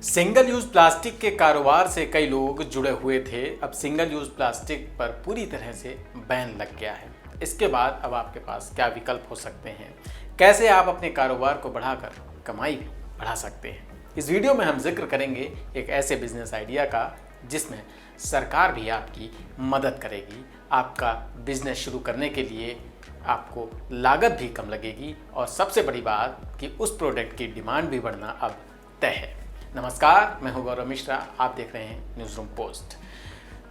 Single use plastic के कारोबार से कई लोग जुड़े हुए थे। अब सिंगल यूज प्लास्टिक पर पूरी तरह से बैन लग गया है। इसके बाद अब आपके पास क्या विकल्प हो सकते हैं, कैसे आप अपने कारोबार को बढ़ाकर कमाई भी बढ़ा सकते हैं। इस वीडियो में हम जिक्र करेंगे एक ऐसे बिजनेस आइडिया का जिसमें सरकार भी आपकी मदद करेगी। आपका बिजनेस शुरू करने के लिए आपको लागत भी कम लगेगी और सबसे बड़ी बात कि उस प्रोडक्ट की डिमांड भी बढ़ना अब तय है। नमस्कार, मैं हूं गौरव मिश्रा, आप देख रहे हैं न्यूज़ रूम पोस्ट।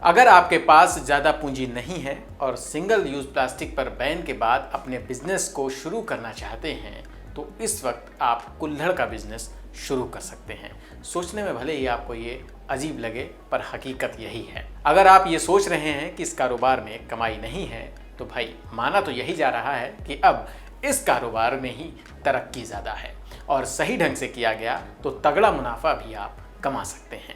अगर आपके पास ज़्यादा पूंजी नहीं है और सिंगल यूज़ प्लास्टिक पर बैन के बाद अपने बिजनेस को शुरू करना चाहते हैं तो इस वक्त आप कुल्हड़ का बिजनेस शुरू कर सकते हैं। सोचने में भले ही आपको ये अजीब लगे पर हकीकत यही है। अगर आप ये सोच रहे हैं कि इस कारोबार में कमाई नहीं है तो भाई माना तो यही जा रहा है कि अब इस कारोबार में ही तरक्की ज़्यादा है और सही ढंग से किया गया तो तगड़ा मुनाफा भी आप कमा सकते हैं।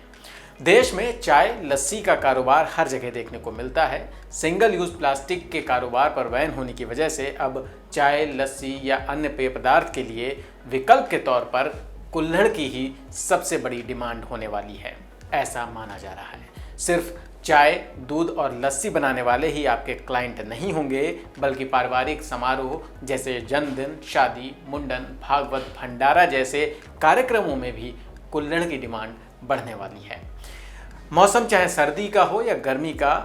देश में चाय लस्सी का कारोबार हर जगह देखने को मिलता है। सिंगल यूज प्लास्टिक के कारोबार पर बैन होने की वजह से अब चाय लस्सी या अन्य पेय पदार्थ के लिए विकल्प के तौर पर कुल्हड़ की ही सबसे बड़ी डिमांड होने वाली है, ऐसा माना जा रहा है। सिर्फ चाय, दूध और लस्सी बनाने वाले ही आपके क्लाइंट नहीं होंगे, बल्कि पारिवारिक समारोह जैसे जन्मदिन, शादी, मुंडन, भागवत, भंडारा जैसे कार्यक्रमों में भी कुल्हड़ की डिमांड बढ़ने वाली है। मौसम चाहे सर्दी का हो या गर्मी का,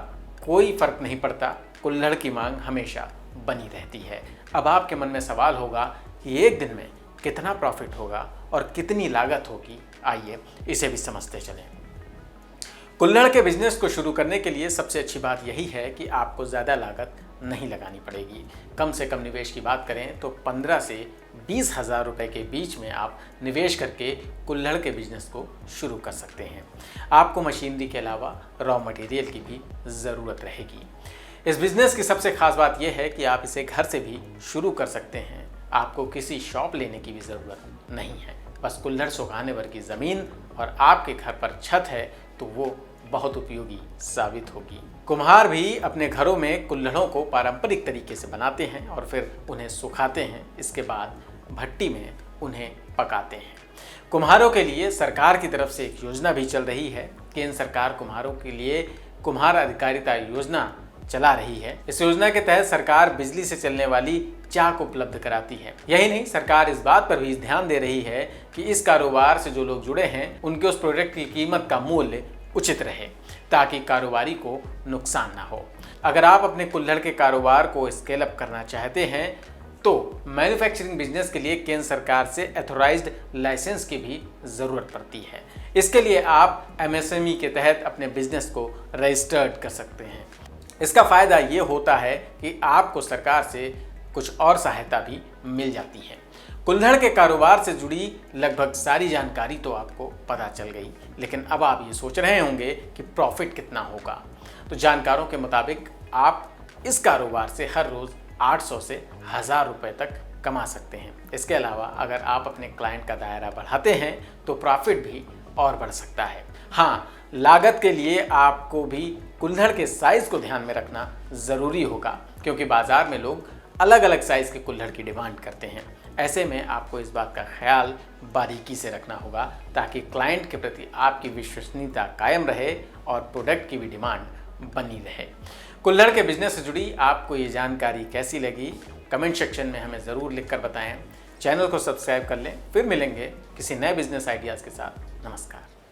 कोई फर्क नहीं पड़ता, कुल्हड़ की मांग हमेशा बनी रहती है। अब आपके मन में सवाल होगा कि एक दिन में कितना प्रॉफिट होगा और कितनी लागत होगी। आइए इसे भी समझते चलें। कुल्हड़ के बिजनेस को शुरू करने के लिए सबसे अच्छी बात यही है कि आपको ज़्यादा लागत नहीं लगानी पड़ेगी। कम से कम निवेश की बात करें तो 15 से 20 हज़ार रुपये के बीच में आप निवेश करके कुल्हड़ के बिजनेस को शुरू कर सकते हैं। आपको मशीनरी के अलावा रॉ मटेरियल की भी ज़रूरत रहेगी। इस बिज़नेस की सबसे खास बात यह है कि आप इसे घर से भी शुरू कर सकते हैं। आपको किसी शॉप लेने की भी ज़रूरत नहीं है। बस कुल्हड़ सुखाने भर की ज़मीन और आपके घर पर छत है तो वो बहुत उपयोगी साबित होगी। कुम्हार भी अपने घरों में कुल्हड़ों को पारंपरिक तरीके से बनाते हैं और फिर उन्हें सुखाते हैं। इसके बाद भट्टी में उन्हें पकाते हैं। कुम्हारों के लिए सरकार की तरफ से एक योजना भी चल रही है। केंद्र सरकार कुम्हारों के लिए कुम्हार अधिकारिता योजना चला रही है। इस योजना के तहत सरकार बिजली से चलने वाली चाक उपलब्ध कराती है। यही नहीं, सरकार इस बात पर भी ध्यान दे रही है कि इस कारोबार से जो लोग जुड़े हैं उनके उस प्रोडक्ट की कीमत का मूल्य उचित रहे ताकि कारोबारी को नुकसान ना हो। अगर आप अपने कुल्हड़ के कारोबार को स्केल अप करना चाहते हैं तो मैन्युफैक्चरिंग बिजनेस के लिए केंद्र सरकार से एथोराइज्ड लाइसेंस की भी ज़रूरत पड़ती है। इसके लिए आप MSME के तहत अपने बिजनेस को रजिस्टर्ड कर सकते हैं। इसका फ़ायदा ये होता है कि आपको सरकार से कुछ और सहायता भी मिल जाती है। कुल्हड़ के कारोबार से जुड़ी लगभग सारी जानकारी तो आपको पता चल गई, लेकिन अब आप ये सोच रहे होंगे कि प्रॉफिट कितना होगा। तो जानकारों के मुताबिक आप इस कारोबार से हर रोज़ 800 से 1000 रुपये तक कमा सकते हैं। इसके अलावा अगर आप अपने क्लाइंट का दायरा बढ़ाते हैं तो प्रॉफिट भी और बढ़ सकता है। हाँ, लागत के लिए आपको भी कुल्हड़ के साइज़ को ध्यान में रखना ज़रूरी होगा, क्योंकि बाज़ार में लोग अलग अलग साइज़ के कुल्हड़ की डिमांड करते हैं। ऐसे में आपको इस बात का ख्याल बारीकी से रखना होगा ताकि क्लाइंट के प्रति आपकी विश्वसनीयता कायम रहे और प्रोडक्ट की भी डिमांड बनी रहे। कुल्हड़ के बिजनेस से जुड़ी आपको ये जानकारी कैसी लगी, कमेंट सेक्शन में हमें ज़रूर लिखकर बताएं। चैनल को सब्सक्राइब कर लें। फिर मिलेंगे किसी नए बिजनेस आइडियाज़ के साथ। नमस्कार।